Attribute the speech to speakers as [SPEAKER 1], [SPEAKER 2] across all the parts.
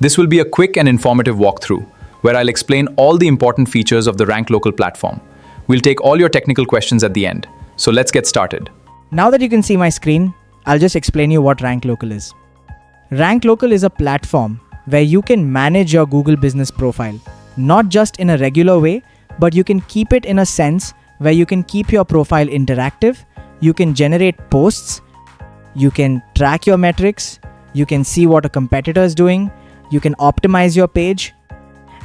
[SPEAKER 1] This will be a quick and informative walkthrough where I'll explain all the important features of the Ranklocal platform. We'll take all your technical questions at the end. So let's get started.
[SPEAKER 2] Now that you can see my screen, I'll just explain you what Ranklocal is. Ranklocal is a platform where you can manage your Google business profile, not just in a regular way, but you can keep it in a sense where you can keep your profile interactive, you can generate posts, you can track your metrics, you can see what a competitor is doing, you can optimize your page,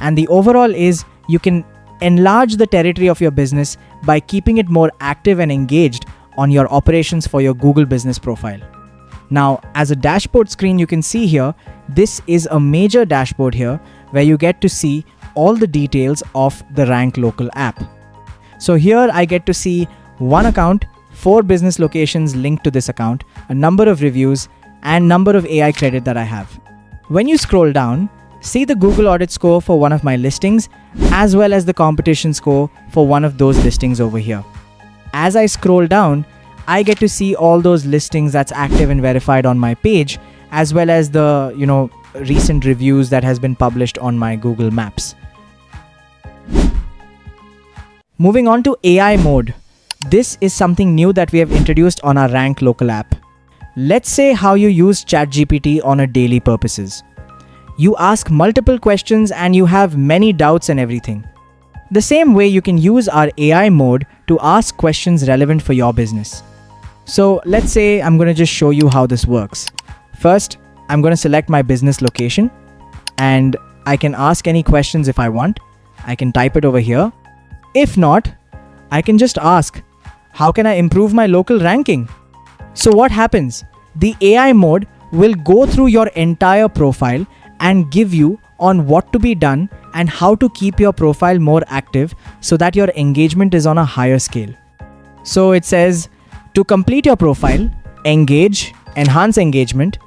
[SPEAKER 2] and the overall is you can enlarge the territory of your business by keeping it more active and engaged on your operations for your Google business profile. Now, as a dashboard screen, you can see here, this is a major dashboard here where you get to see all the details of the Ranklocal app. So here I get to see one account, 4 business locations linked to this account, a number of reviews, and number of AI credit that I have. When you scroll down, see the Google audit score for one of my listings, as well as the competition score for one of those listings over here. As I scroll down, I get to see all those listings that's active and verified on my page, as well as the, recent reviews that has been published on my Google Maps. Moving on to AI mode. This is something new that we have introduced on our Ranklocal app. Let's say how you use ChatGPT on a daily purposes. You ask multiple questions and you have many doubts and everything. The same way you can use our AI mode to ask questions relevant for your business. So let's say I'm going to just show you how this works. First, I'm going to select my business location and I can ask any questions if I want. I can type it over here. If not, I can just ask, how can I improve my local ranking? So what happens? The AI mode will go through your entire profile and give you on what to be done and how to keep your profile more active so that your engagement is on a higher scale. So it says, to complete your profile, engage, enhance engagement,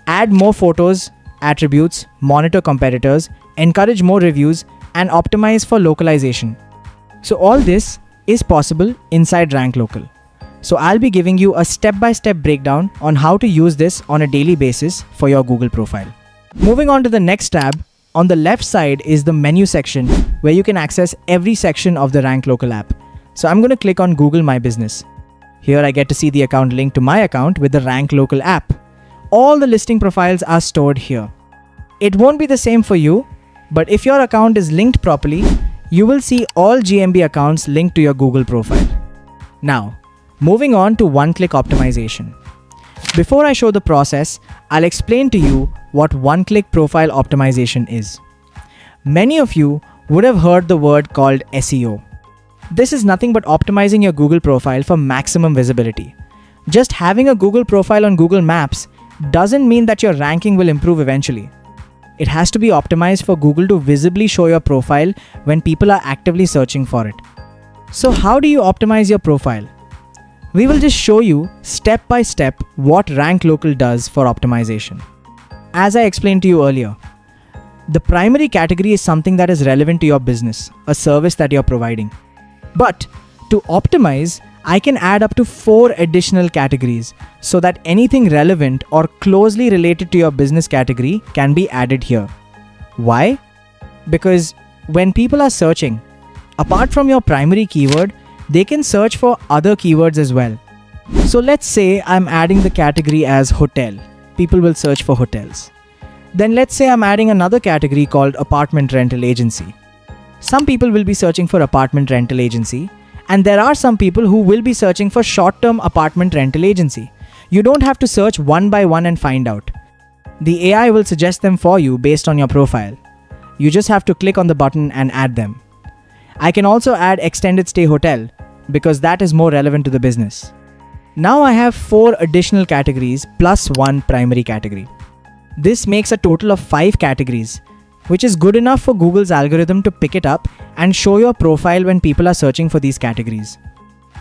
[SPEAKER 2] add more photos, attributes, monitor competitors, encourage more reviews, and optimize for localization. So all this is possible inside Ranklocal. So I'll be giving you a step-by-step breakdown on how to use this on a daily basis for your Google profile. Moving on to the next tab, on the left side is the menu section where you can access every section of the Ranklocal app. So I'm going to click on Google My Business. Here I get to see the account linked to my account with the Ranklocal app. All the listing profiles are stored here. It won't be the same for you, but if your account is linked properly, you will see all GMB accounts linked to your Google profile. Now, moving on to one-click optimization. Before I show the process, I'll explain to you what one-click profile optimization is. Many of you would have heard the word called SEO. This is nothing but optimizing your Google profile for maximum visibility. Just having a Google profile on Google Maps doesn't mean that your ranking will improve eventually. It has to be optimized for Google to visibly show your profile when people are actively searching for it. So how do you optimize your profile? We will just show you step by step what Ranklocal does for optimization. As I explained to you earlier, the primary category is something that is relevant to your business, a service that you're providing. But to optimize, I can add up to 4 additional categories so that anything relevant or closely related to your business category can be added here. Why? Because when people are searching, apart from your primary keyword, they can search for other keywords as well. So let's say I'm adding the category as hotel. People will search for hotels. Then let's say I'm adding another category called apartment rental agency. Some people will be searching for apartment rental agency, and there are some people who will be searching for short-term apartment rental agency. You don't have to search one by one and find out. The AI will suggest them for you based on your profile. You just have to click on the button and add them. I can also add extended stay hotel because that is more relevant to the business. Now I have 4 additional categories plus 1 primary category. This makes a total of 5 categories, which is good enough for Google's algorithm to pick it up and show your profile when people are searching for these categories.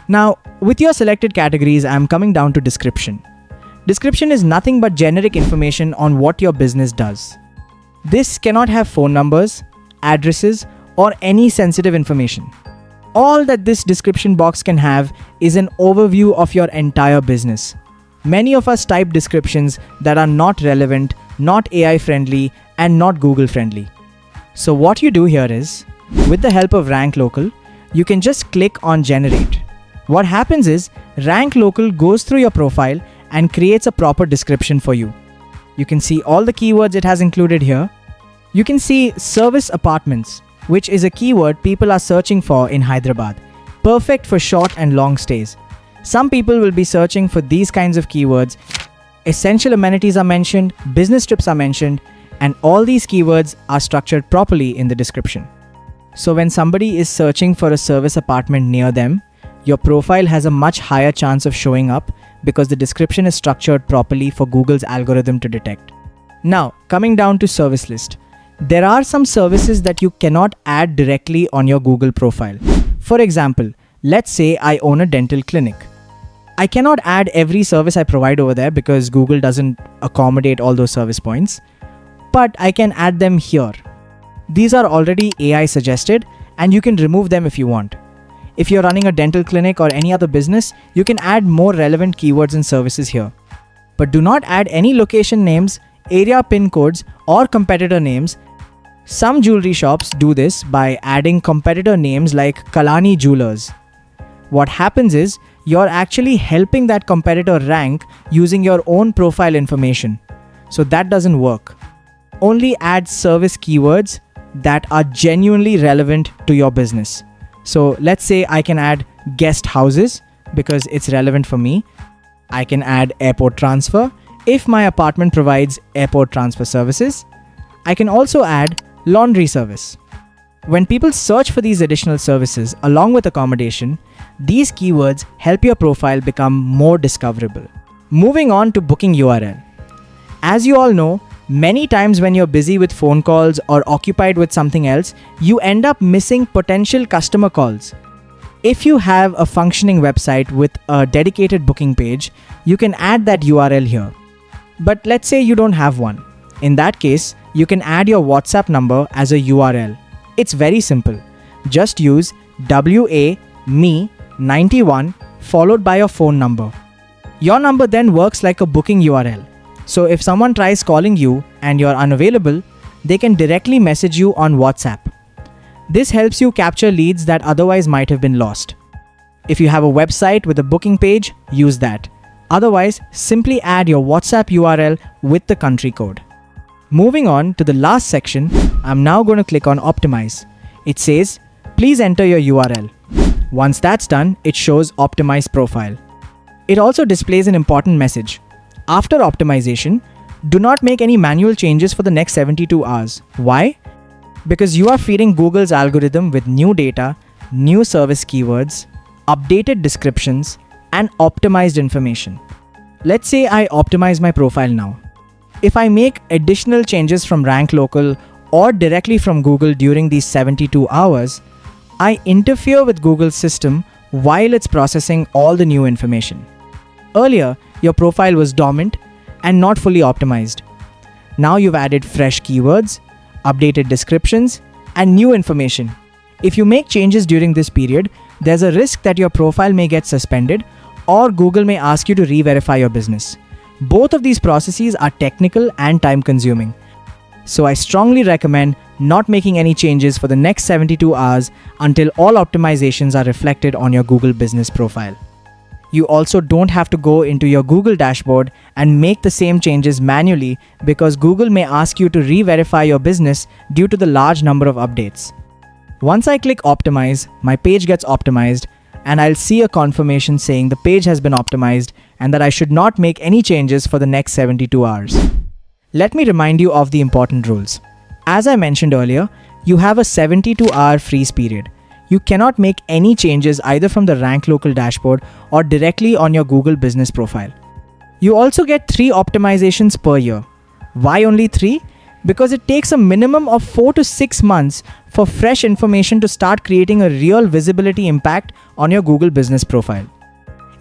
[SPEAKER 2] Now, with your selected categories, I'm coming down to description. Description is nothing but generic information on what your business does. This cannot have phone numbers, addresses, or any sensitive information. All that this description box can have is an overview of your entire business. Many of us type descriptions that are not relevant, not AI friendly, and not Google friendly. So what you do here is, with the help of Ranklocal, you can just click on generate. What happens is, Ranklocal goes through your profile and creates a proper description for you. You can see all the keywords it has included here. You can see service apartments, which is a keyword people are searching for in Hyderabad. Perfect for short and long stays. Some people will be searching for these kinds of keywords. Essential amenities are mentioned, business trips are mentioned, and all these keywords are structured properly in the description. So when somebody is searching for a service apartment near them, your profile has a much higher chance of showing up because the description is structured properly for Google's algorithm to detect. Now, coming down to service list. There are some services that you cannot add directly on your Google profile. For example, let's say I own a dental clinic. I cannot add every service I provide over there because Google doesn't accommodate all those service points, but I can add them here. These are already AI suggested and you can remove them if you want. If you're running a dental clinic or any other business, you can add more relevant keywords and services here. But do not add any location names, area pin codes, or competitor names. Some jewelry shops do this by adding competitor names like Kalani Jewelers. What happens is, you're actually helping that competitor rank using your own profile information. So that doesn't work. Only add service keywords that are genuinely relevant to your business. So let's say I can add guest houses because it's relevant for me. I can add airport transfer if my apartment provides airport transfer services. I can also add laundry service. When people search for these additional services along with accommodation, these keywords help your profile become more discoverable. Moving on to booking URL. As you all know, many times when you're busy with phone calls or occupied with something else, you end up missing potential customer calls. If you have a functioning website with a dedicated booking page, you can add that URL here. But let's say you don't have one. In that case, you can add your WhatsApp number as a URL. It's very simple. Just use WAME91 followed by your phone number. Your number then works like a booking URL. So if someone tries calling you and you're unavailable, they can directly message you on WhatsApp. This helps you capture leads that otherwise might have been lost. If you have a website with a booking page, use that. Otherwise, simply add your WhatsApp URL with the country code. Moving on to the last section, I'm now going to click on Optimize. It says, please enter your URL. Once that's done, it shows Optimize Profile. It also displays an important message. After optimization, do not make any manual changes for the next 72 hours. Why? Because you are feeding Google's algorithm with new data, new service keywords, updated descriptions, and optimized information. Let's say I optimize my profile now. If I make additional changes from Ranklocal or directly from Google during these 72 hours, I interfere with Google's system while it's processing all the new information. Earlier, your profile was dormant and not fully optimized. Now you've added fresh keywords, updated descriptions, and new information. If you make changes during this period, there's a risk that your profile may get suspended or Google may ask you to re-verify your business. Both of these processes are technical and time-consuming. So I strongly recommend not making any changes for the next 72 hours until all optimizations are reflected on your Google business profile. You also don't have to go into your Google dashboard and make the same changes manually because Google may ask you to re-verify your business due to the large number of updates. Once I click Optimize, my page gets optimized and I'll see a confirmation saying the page has been optimized and that I should not make any changes for the next 72 hours. Let me remind you of the important rules. As I mentioned earlier, you have a 72-hour freeze period. You cannot make any changes either from the Ranklocal dashboard or directly on your Google business profile. You also get 3 optimizations per year. Why only 3? Because it takes a minimum of 4 to 6 months for fresh information to start creating a real visibility impact on your Google business profile.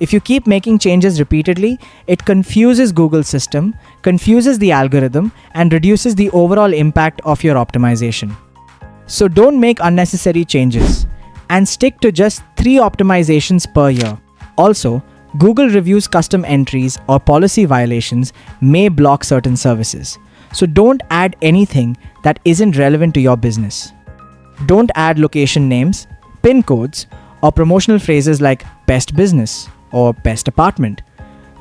[SPEAKER 2] If you keep making changes repeatedly, it confuses Google's system, confuses the algorithm, and reduces the overall impact of your optimization. So don't make unnecessary changes and stick to just 3 optimizations per year. Also, Google reviews custom entries or policy violations may block certain services. So don't add anything that isn't relevant to your business. Don't add location names, PIN codes, or promotional phrases like best business or best apartment.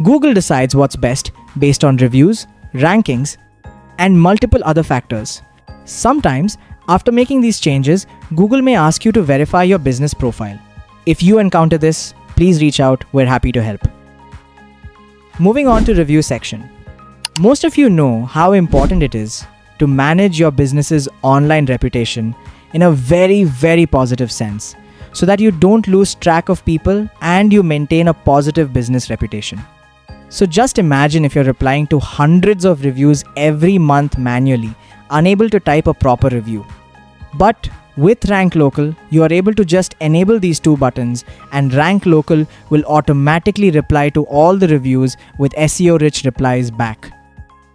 [SPEAKER 2] Google decides what's best based on reviews, rankings, and multiple other factors. Sometimes, after making these changes, Google may ask you to verify your business profile. If you encounter this, please reach out, we're happy to help. Moving on to review section. Most of you know how important it is to manage your business's online reputation in a very, very positive sense, so that you don't lose track of people and you maintain a positive business reputation. So just imagine if you're replying to hundreds of reviews every month manually, unable to type a proper review. But with Ranklocal, you are able to just enable these two buttons and Ranklocal will automatically reply to all the reviews with SEO-rich replies back.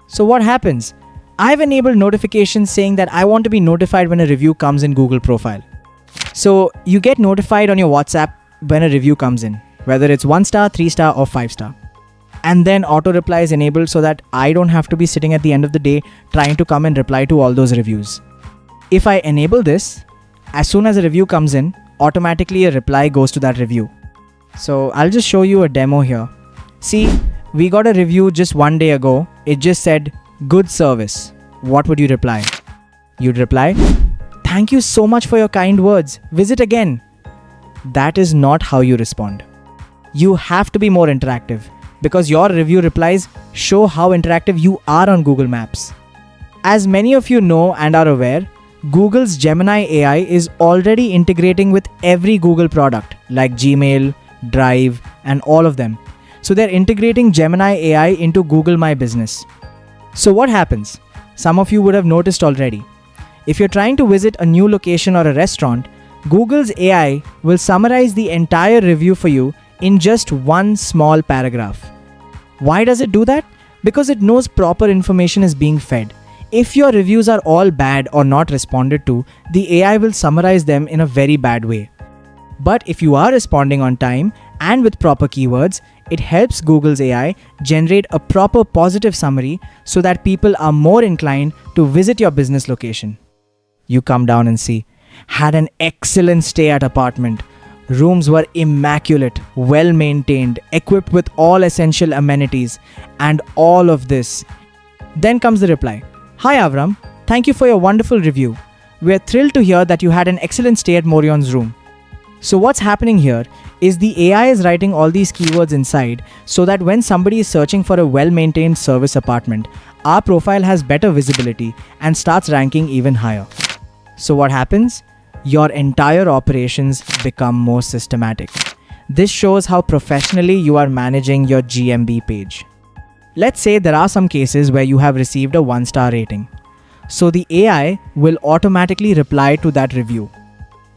[SPEAKER 2] So what happens? I've enabled notifications saying that I want to be notified when a review comes in Google profile. So you get notified on your WhatsApp when a review comes in, whether it's 1 star, 3 star or 5 star. And then auto reply is enabled so that I don't have to be sitting at the end of the day trying to come and reply to all those reviews. If I enable this, as soon as a review comes in, automatically a reply goes to that review. So I'll just show you a demo here. See, we got a review just 1 day ago. It just said, good service. What would you reply? You'd reply, thank you so much for your kind words. Visit again. That is not how you respond. You have to be more interactive because your review replies show how interactive you are on Google Maps. As many of you know and are aware, Google's Gemini AI is already integrating with every Google product like Gmail, Drive, and all of them. So they're integrating Gemini AI into Google My Business. So what happens? Some of you would have noticed already. If you're trying to visit a new location or a restaurant, Google's AI will summarize the entire review for you in just one small paragraph. Why does it do that? Because it knows proper information is being fed. If your reviews are all bad or not responded to, the AI will summarize them in a very bad way. But if you are responding on time and with proper keywords, it helps Google's AI generate a proper positive summary so that people are more inclined to visit your business location. You come down and see, had an excellent stay at apartment. Rooms were immaculate, well maintained, equipped with all essential amenities, and all of this. Then comes the reply. Hi Avram, thank you for your wonderful review. We are thrilled to hear that you had an excellent stay at Morion's room. So what's happening here is the AI is writing all these keywords inside so that when somebody is searching for a well-maintained service apartment, our profile has better visibility and starts ranking even higher. So what happens? Your entire operations become more systematic. This shows how professionally you are managing your GMB page. Let's say there are some cases where you have received a 1-star rating. So the AI will automatically reply to that review.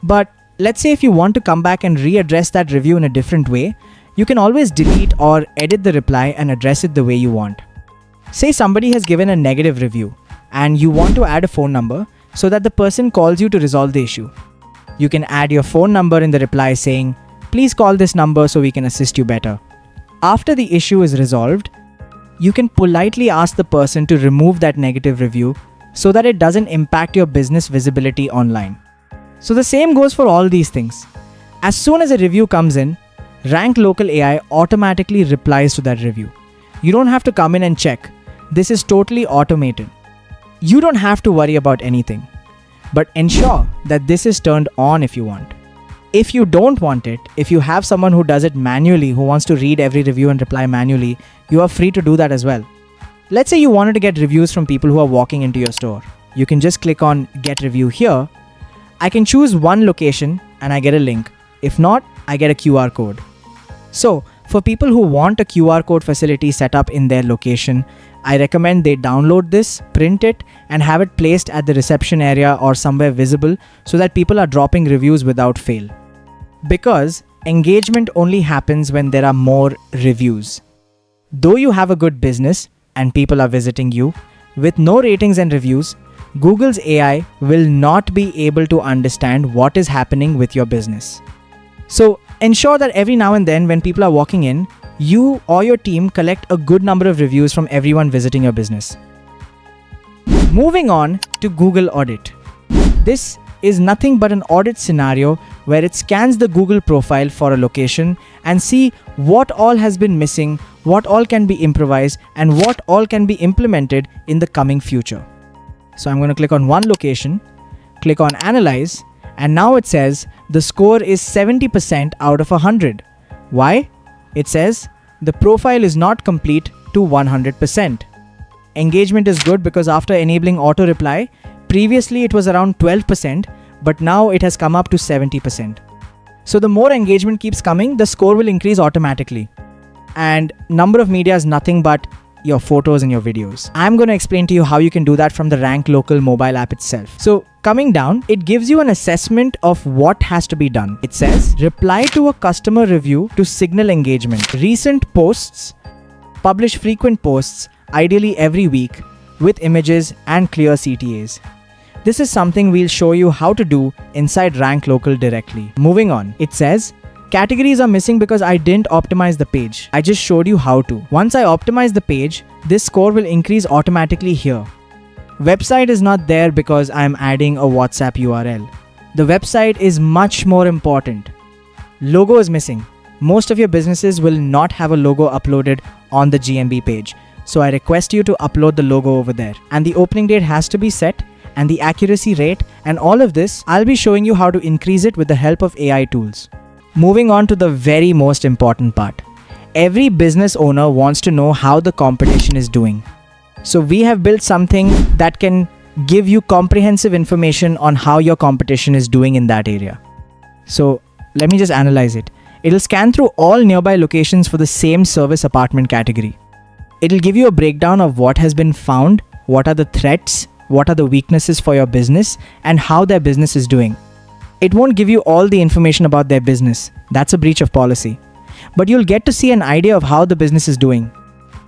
[SPEAKER 2] But let's say if you want to come back and readdress that review in a different way, you can always delete or edit the reply and address it the way you want. Say somebody has given a negative review and you want to add a phone number so that the person calls you to resolve the issue. You can add your phone number in the reply saying, please call this number so we can assist you better. After the issue is resolved, you can politely ask the person to remove that negative review so that it doesn't impact your business visibility online. So the same goes for all these things. As soon as a review comes in, Ranklocal AI automatically replies to that review. You don't have to come in and check. This is totally automated. You don't have to worry about anything. But ensure that this is turned on if you want. If you don't want it, if you have someone who does it manually, who wants to read every review and reply manually, you are free to do that as well. Let's say you wanted to get reviews from people who are walking into your store. You can just click on Get Review here. I can choose one location and I get a link. If not, I get a QR code. So, for people who want a QR code facility set up in their location, I recommend they download this, print it, and have it placed at the reception area or somewhere visible so that people are dropping reviews without fail. Because engagement only happens when there are more reviews. Though you have a good business and people are visiting you, with no ratings and reviews, Google's AI will not be able to understand what is happening with your business. So ensure that every now and then when people are walking in, you or your team collect a good number of reviews from everyone visiting your business. Moving on to Google Audit. This is nothing but an audit scenario where it scans the Google profile for a location and see what all has been missing, what all can be improvised, and what all can be implemented in the coming future. So I'm going to click on one location, click on Analyze, and now it says the score is 70% out of 100. Why? It says the profile is not complete to 100%. Engagement is good because after enabling auto reply, previously it was around 12%, but now it has come up to 70%. So the more engagement keeps coming, the score will increase automatically. And number of media is nothing but your photos and your videos. I'm going to explain to you how you can do that from the Ranklocal mobile app itself. So coming down, it gives you an assessment of what has to be done. It says, reply to a customer review to signal engagement. Recent posts, publish frequent posts, ideally every week, with images and clear CTAs. This is something we'll show you how to do inside Ranklocal directly. Moving on, it says, categories are missing because I didn't optimize the page. I just showed you how to. Once I optimize the page, this score will increase automatically here. Website is not there because I'm adding a WhatsApp URL. The website is much more important. Logo is missing. Most of your businesses will not have a logo uploaded on the GMB page. So I request you to upload the logo over there. And the opening date has to be set, and the accuracy rate, and all of this, I'll be showing you how to increase it with the help of AI tools. Moving on to the very most important part. Every business owner wants to know how the competition is doing. So we have built something that can give you comprehensive information on how your competition is doing in that area. So let me just analyze it. It'll scan through all nearby locations for the same service apartment category. It'll give you a breakdown of what has been found, what are the threats, what are the weaknesses for your business, and how their business is doing. It won't give you all the information about their business. That's a breach of policy. But you'll get to see an idea of how the business is doing.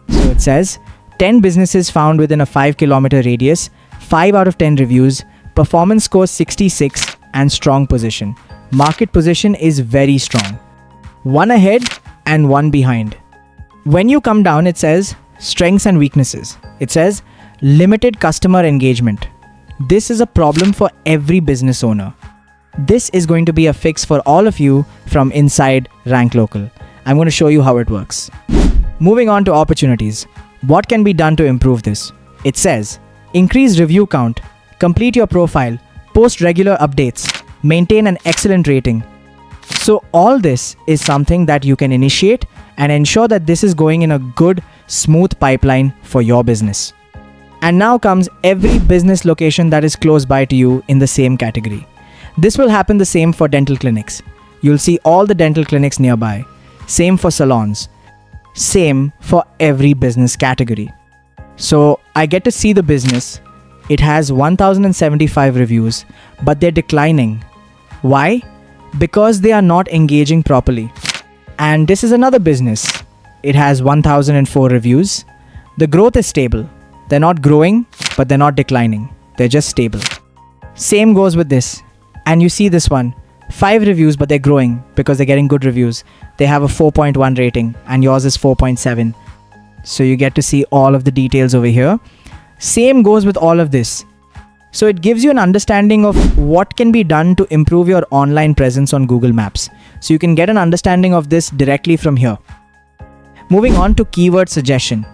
[SPEAKER 2] So it says, 10 businesses found within a 5-kilometer radius, 5 out of 10 reviews, performance score 66, and strong position. Market position is very strong. 1 ahead and 1 behind. When you come down, it says, strengths and weaknesses. It says, limited customer engagement. This is a problem for every business owner. This is going to be a fix for all of you from inside Ranklocal. I'm going to show you how it works. Moving on to opportunities. What can be done to improve this? It says, increase review count, complete your profile, post regular updates, maintain an excellent rating. So all this is something that you can initiate and ensure that this is going in a good, smooth pipeline for your business. And now comes every business location that is close by to you in the same category. This will happen the same for dental clinics. You'll see all the dental clinics nearby. Same for salons. Same for every business category. So I get to see the business. It has 1075 reviews, but they're declining. Why? Because they are not engaging properly. And this is another business. It has 1004 reviews. The growth is stable. They're not growing, but they're not declining. They're just stable. Same goes with this. And you see this one, 5 reviews, but they're growing because they're getting good reviews. They have a 4.1 rating and yours is 4.7. So you get to see all of the details over here. Same goes with all of this. So it gives you an understanding of what can be done to improve your online presence on Google Maps. So you can get an understanding of this directly from here. Moving on to keyword suggestion.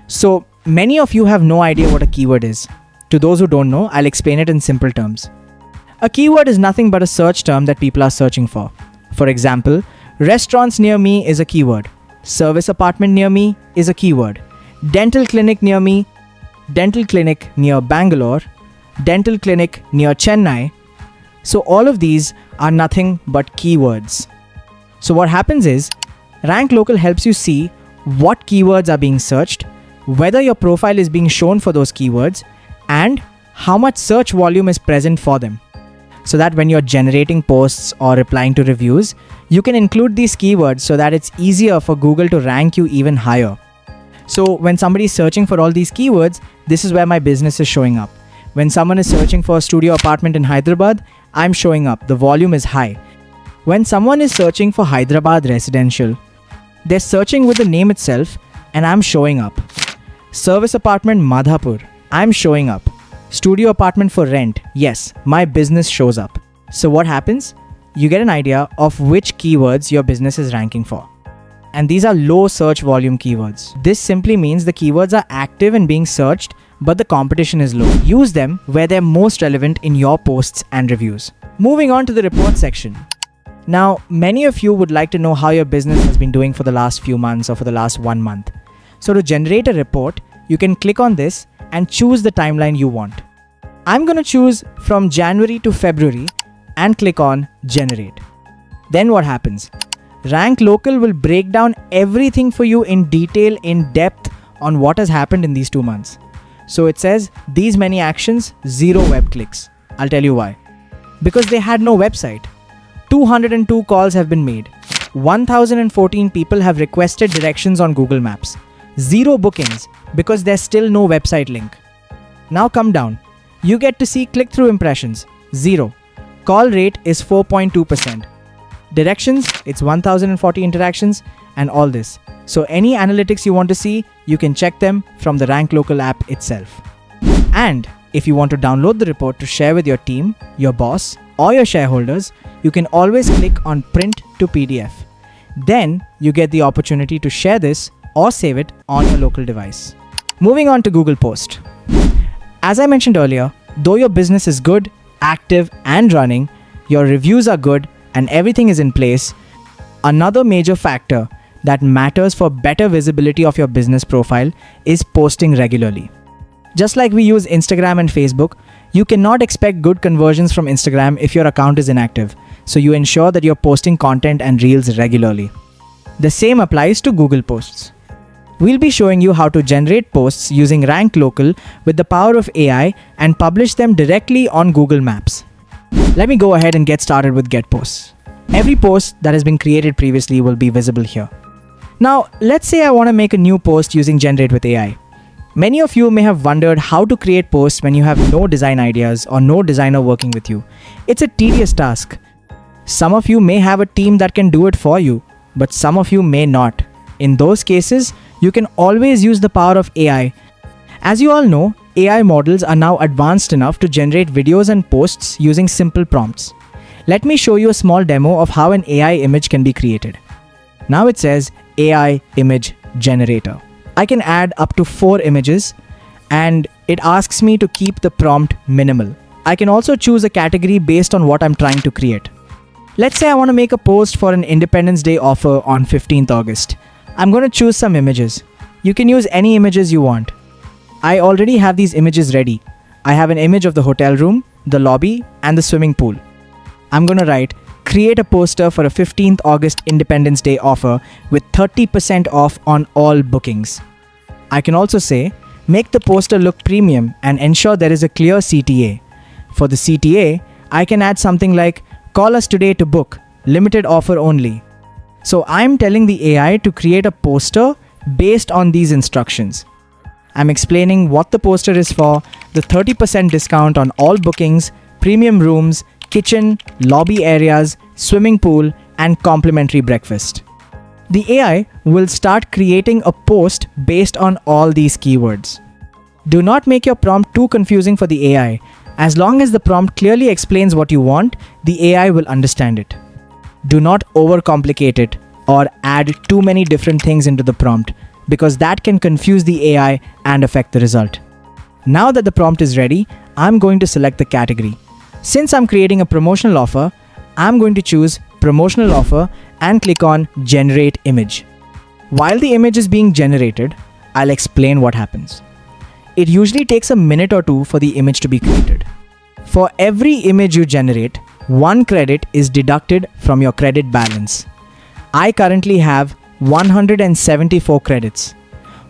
[SPEAKER 2] So many of you have no idea what a keyword is. To those who don't know, I'll explain it in simple terms. A keyword is nothing but a search term that people are searching for. For example, restaurants near me is a keyword. Service apartment near me is a keyword. Dental clinic near me, dental clinic near Bangalore, dental clinic near Chennai. So all of these are nothing but keywords. So what happens is, Ranklocal helps you see what keywords are being searched, whether your profile is being shown for those keywords, and how much search volume is present for them. So that when you're generating posts or replying to reviews, you can include these keywords so that it's easier for Google to rank you even higher. So when somebody is searching for all these keywords, this is where my business is showing up. When someone is searching for a studio apartment in Hyderabad, I'm showing up. The volume is high. When someone is searching for Hyderabad residential, They're searching with the name itself, and I'm showing up. Service apartment Madhapur, I'm showing up. Studio apartment for rent, yes, my business shows up. So what happens? You get an idea of which keywords your business is ranking for. And these are low search volume keywords. This simply means the keywords are active and being searched, but the competition is low. Use them where they're most relevant in your posts and reviews. Moving on to the report section. Now, many of you would like to know how your business has been doing for the last few months or for the last 1 month. So to generate a report, you can click on this and choose the timeline you want. I'm going to choose from January to February and click on Generate. Then what happens? Ranklocal will break down everything for you in detail, in depth on what has happened in these 2 months. So it says these many actions, 0 web clicks. I'll tell you why. Because they had no website. 202 calls have been made. 1014 people have requested directions on Google Maps. 0 bookings because there's still no website link. Now come down. You get to see click-through impressions. 0. Call rate is 4.2%. Directions, it's 1040 interactions and all this. So any analytics you want to see, you can check them from the Ranklocal app itself. And if you want to download the report to share with your team, your boss, or your shareholders, you can always click on Print to PDF. Then you get the opportunity to share this or save it on your local device. Moving on to Google Post. As I mentioned earlier, though your business is good, active, and running, your reviews are good, and everything is in place, another major factor that matters for better visibility of your business profile is posting regularly. Just like we use Instagram and Facebook, you cannot expect good conversions from Instagram if your account is inactive, so you ensure that you're posting content and reels regularly. The same applies to Google Posts. We'll be showing you how to generate posts using Ranklocal with the power of AI and publish them directly on Google Maps. Let me go ahead and get started with Get Posts. Every post that has been created previously will be visible here. Now, let's say I want to make a new post using Generate with AI. Many of you may have wondered how to create posts when you have no design ideas or no designer working with you. It's a tedious task. Some of you may have a team that can do it for you, but some of you may not. In those cases, you can always use the power of AI. As you all know, AI models are now advanced enough to generate videos and posts using simple prompts. Let me show you a small demo of how an AI image can be created. Now it says AI Image Generator. I can add up to 4 images and it asks me to keep the prompt minimal. I can also choose a category based on what I'm trying to create. Let's say I want to make a post for an Independence Day offer on 15th August. I'm going to choose some images. You can use any images you want. I already have these images ready. I have an image of the hotel room, the lobby, and the swimming pool. I'm going to write, create a poster for a 15th August Independence Day offer with 30% off on all bookings. I can also say, make the poster look premium and ensure there is a clear CTA. For the CTA, I can add something like, call us today to book, limited offer only. So I'm telling the AI to create a poster based on these instructions. I'm explaining what the poster is for, the 30% discount on all bookings, premium rooms, kitchen, lobby areas, swimming pool, and complimentary breakfast. The AI will start creating a post based on all these keywords. Do not make your prompt too confusing for the AI. As long as the prompt clearly explains what you want, the AI will understand it. Do not overcomplicate it or add too many different things into the prompt, because that can confuse the AI and affect the result. Now that the prompt is ready, I'm going to select the category. Since I'm creating a promotional offer, I'm going to choose Promotional Offer and click on Generate Image. While the image is being generated, I'll explain what happens. It usually takes a minute or 2 for the image to be created. For every image you generate, 1 credit is deducted from your credit balance. I currently have 174 credits.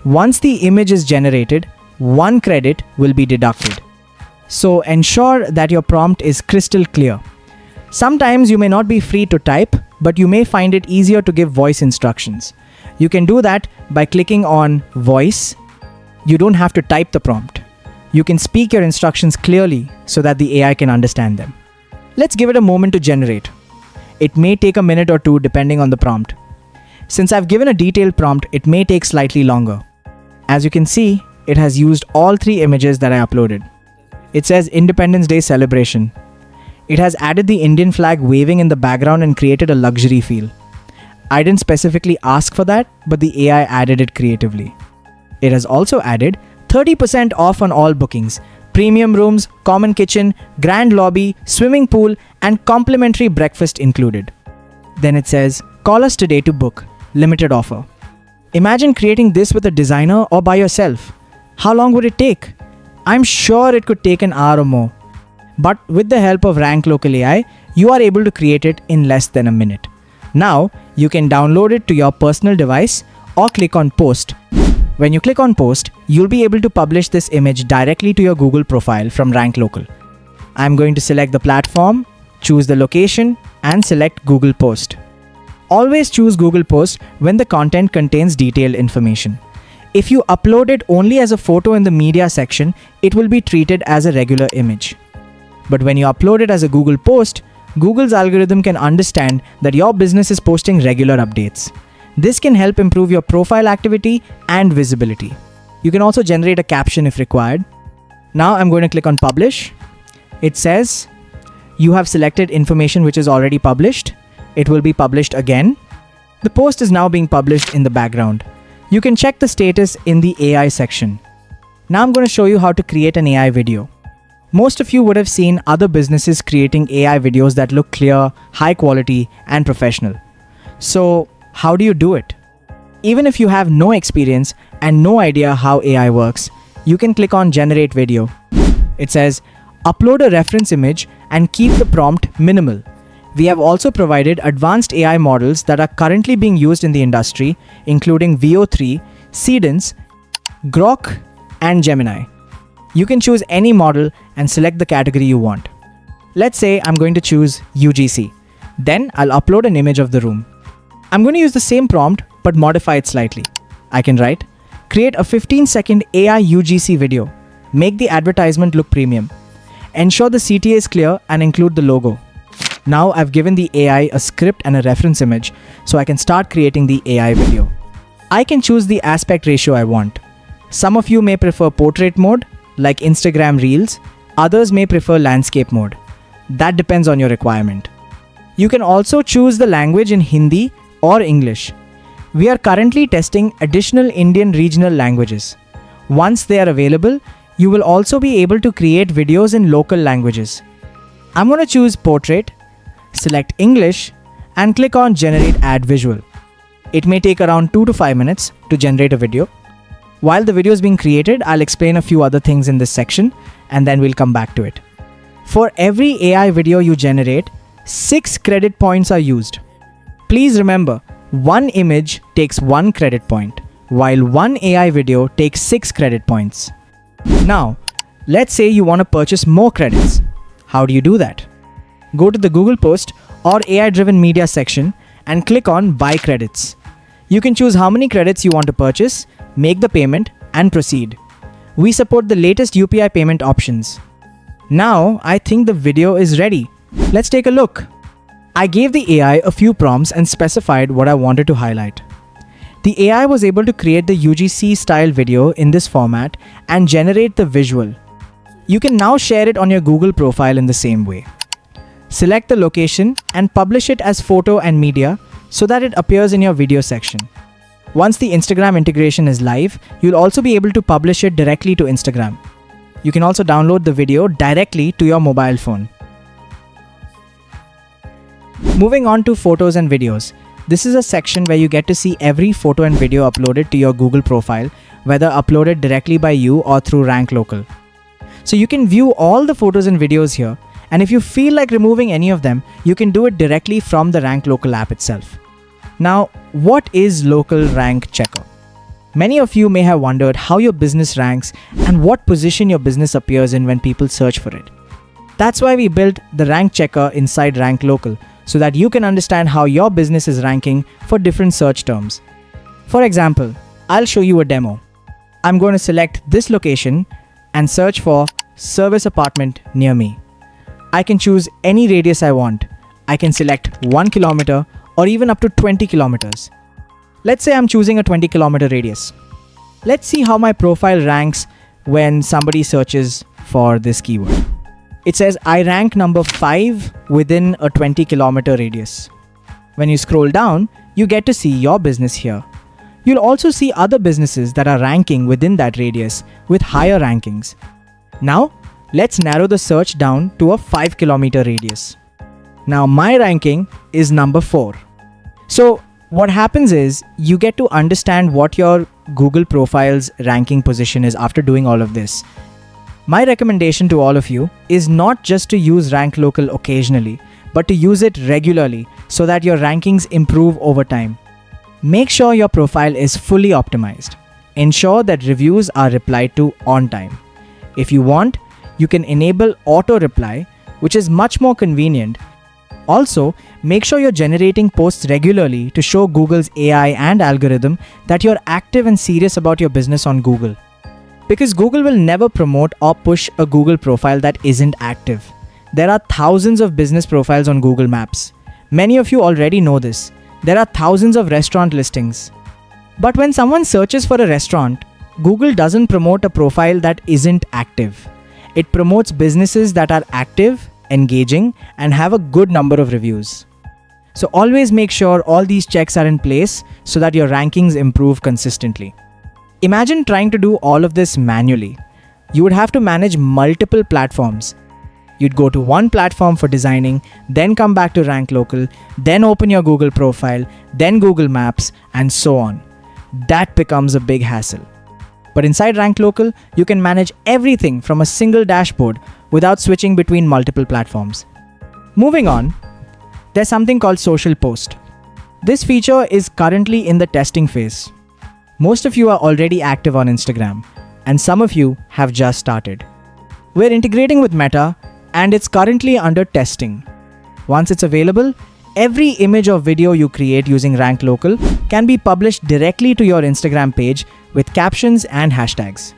[SPEAKER 2] Once the image is generated, 1 credit will be deducted. So ensure that your prompt is crystal clear. Sometimes you may not be free to type, but you may find it easier to give voice instructions. You can do that by clicking on Voice. You don't have to type the prompt. You can speak your instructions clearly so that the AI can understand them. Let's give it a moment to generate. It may take a minute or 2 depending on the prompt. Since I've given a detailed prompt, it may take slightly longer. As you can see, it has used all 3 images that I uploaded. It says Independence Day celebration. It has added the Indian flag waving in the background and created a luxury feel. I didn't specifically ask for that, but the AI added it creatively. It has also added 30% off on all bookings, premium rooms, common kitchen, grand lobby, swimming pool, and complimentary breakfast included. Then it says, call us today to book, limited offer. Imagine creating this with a designer or by yourself. How long would it take? I'm sure it could take an hour or more. But with the help of Ranklocal AI, you are able to create it in less than a minute. Now, you can download it to your personal device or click on Post. When you click on Post, you'll be able to publish this image directly to your Google profile from Ranklocal. I'm going to select the platform, choose the location, and select Google Post. Always choose Google Post when the content contains detailed information. If you upload it only as a photo in the media section, it will be treated as a regular image. But when you upload it as a Google Post, Google's algorithm can understand that your business is posting regular updates. This can help improve your profile activity and visibility. You can also generate a caption if required. Now I'm going to click on Publish. It says, you have selected information which is already published. It will be published again. The post is now being published in the background. You can check the status in the AI section. Now I'm going to show you how to create an AI video. Most of you would have seen other businesses creating AI videos that look clear, high quality, and professional. So, how do you do it? Even if you have no experience and no idea how AI works, you can click on Generate Video. It says, upload a reference image and keep the prompt minimal. We have also provided advanced AI models that are currently being used in the industry, including VO3, Cadence, Grok, and Gemini. You can choose any model and select the category you want. Let's say I'm going to choose UGC. Then I'll upload an image of the room. I'm going to use the same prompt but modify it slightly. I can write, create a 15-second AI UGC video. Make the advertisement look premium. Ensure the CTA is clear and include the logo. Now I've given the AI a script and a reference image, so I can start creating the AI video. I can choose the aspect ratio I want. Some of you may prefer portrait mode, like Instagram Reels. Others may prefer landscape mode. That depends on your requirement. You can also choose the language in Hindi or English. We are currently testing additional Indian regional languages. Once they are available, you will also be able to create videos in local languages. I'm going to choose portrait, select English, and click on Generate Ad Visual. It may take around 2 to 5 minutes to generate a video. While the video is being created, I'll explain a few other things in this section and then we'll come back to it. For every AI video you generate, 6 credit points are used. Please remember, one image takes 1 credit point, while one AI video takes 6 credit points. Now, let's say you want to purchase more credits. How do you do that? Go to the Google Post or AI-driven media section and click on Buy Credits. You can choose how many credits you want to purchase, make the payment, and proceed. We support the latest UPI payment options. Now, I think the video is ready. Let's take a look. I gave the AI a few prompts and specified what I wanted to highlight. The AI was able to create the UGC style video in this format and generate the visual. You can now share it on your Google profile in the same way. Select the location and publish it as photo and media so that it appears in your video section. Once the Instagram integration is live, you'll also be able to publish it directly to Instagram. You can also download the video directly to your mobile phone. Moving on to photos and videos. This is a section where you get to see every photo and video uploaded to your Google profile, whether uploaded directly by you or through Ranklocal. So you can view all the photos and videos here, and if you feel like removing any of them, you can do it directly from the Ranklocal app itself. Now, what is Local Rank Checker? Many of you may have wondered how your business ranks and what position your business appears in when people search for it. That's why we built the Rank Checker inside Ranklocal, so that you can understand how your business is ranking for different search terms. For example, I'll show you a demo. I'm going to select this location and search for service apartment near me. I can choose any radius I want. I can select 1 kilometer or even up to 20 kilometers. Let's say I'm choosing a 20-kilometer radius. Let's see how my profile ranks when somebody searches for this keyword. It says I rank number 5 within a 20-kilometer radius. When you scroll down, you get to see your business here. You'll also see other businesses that are ranking within that radius with higher rankings. Now, let's narrow the search down to a 5-kilometer radius. Now, my ranking is number 4. So, what happens is you get to understand what your Google profile's ranking position is after doing all of this. My recommendation to all of you is not just to use Ranklocal occasionally, but to use it regularly so that your rankings improve over time. Make sure your profile is fully optimized. Ensure that reviews are replied to on time. If you want, you can enable auto reply, which is much more convenient. Also, make sure you're generating posts regularly to show Google's AI and algorithm that you're active and serious about your business on Google. Because Google will never promote or push a Google profile that isn't active. There are thousands of business profiles on Google Maps. Many of you already know this. There are thousands of restaurant listings. But when someone searches for a restaurant, Google doesn't promote a profile that isn't active. It promotes businesses that are active, engaging, and have a good number of reviews. So always make sure all these checks are in place so that your rankings improve consistently. Imagine trying to do all of this manually. You would have to manage multiple platforms. You'd go to one platform for designing, then come back to Ranklocal, then open your Google profile, then Google Maps, and so on. That becomes a big hassle. But inside Ranklocal, you can manage everything from a single dashboard without switching between multiple platforms. Moving on, there's something called Social Post. This feature is currently in the testing phase. Most of you are already active on Instagram, and some of you have just started. We're integrating with Meta, and it's currently under testing. Once it's available, every image or video you create using Ranklocal can be published directly to your Instagram page with captions and hashtags.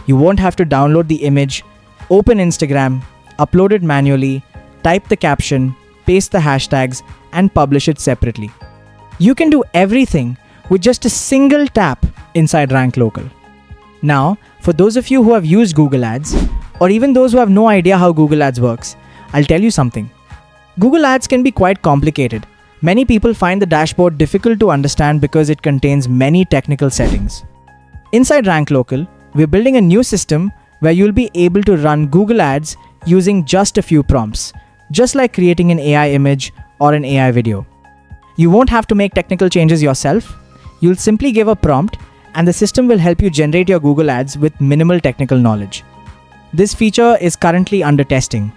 [SPEAKER 2] You won't have to download the image, open Instagram, upload it manually, type the caption, paste the hashtags, and publish it separately. You can do everything with just a single tap inside Ranklocal. Now, for those of you who have used Google Ads, or even those who have no idea how Google Ads works, I'll tell you something. Google Ads can be quite complicated. Many people find the dashboard difficult to understand because it contains many technical settings. Inside Ranklocal, we're building a new system where you'll be able to run Google Ads using just a few prompts, just like creating an AI image or an AI video. You won't have to make technical changes yourself. You'll simply give a prompt, and the system will help you generate your Google Ads with minimal technical knowledge. This feature is currently under testing.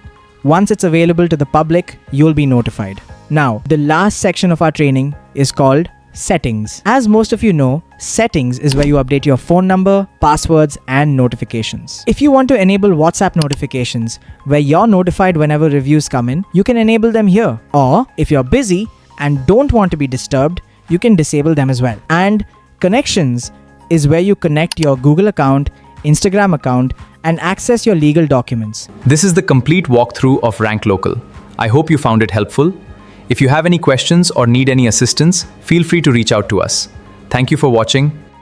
[SPEAKER 2] Once it's available to the public, you'll be notified. Now, the last section of our training is called Settings. As most of you know, Settings is where you update your phone number, passwords, and notifications. If you want to enable WhatsApp notifications, where you're notified whenever reviews come in, you can enable them here. Or, if you're busy and don't want to be disturbed, you can disable them as well. And Connections is where you connect your Google account, Instagram account, and access your legal documents.
[SPEAKER 1] This is the complete walkthrough of Ranklocal. I hope you found it helpful. If you have any questions or need any assistance, feel free to reach out to us. Thank you for watching.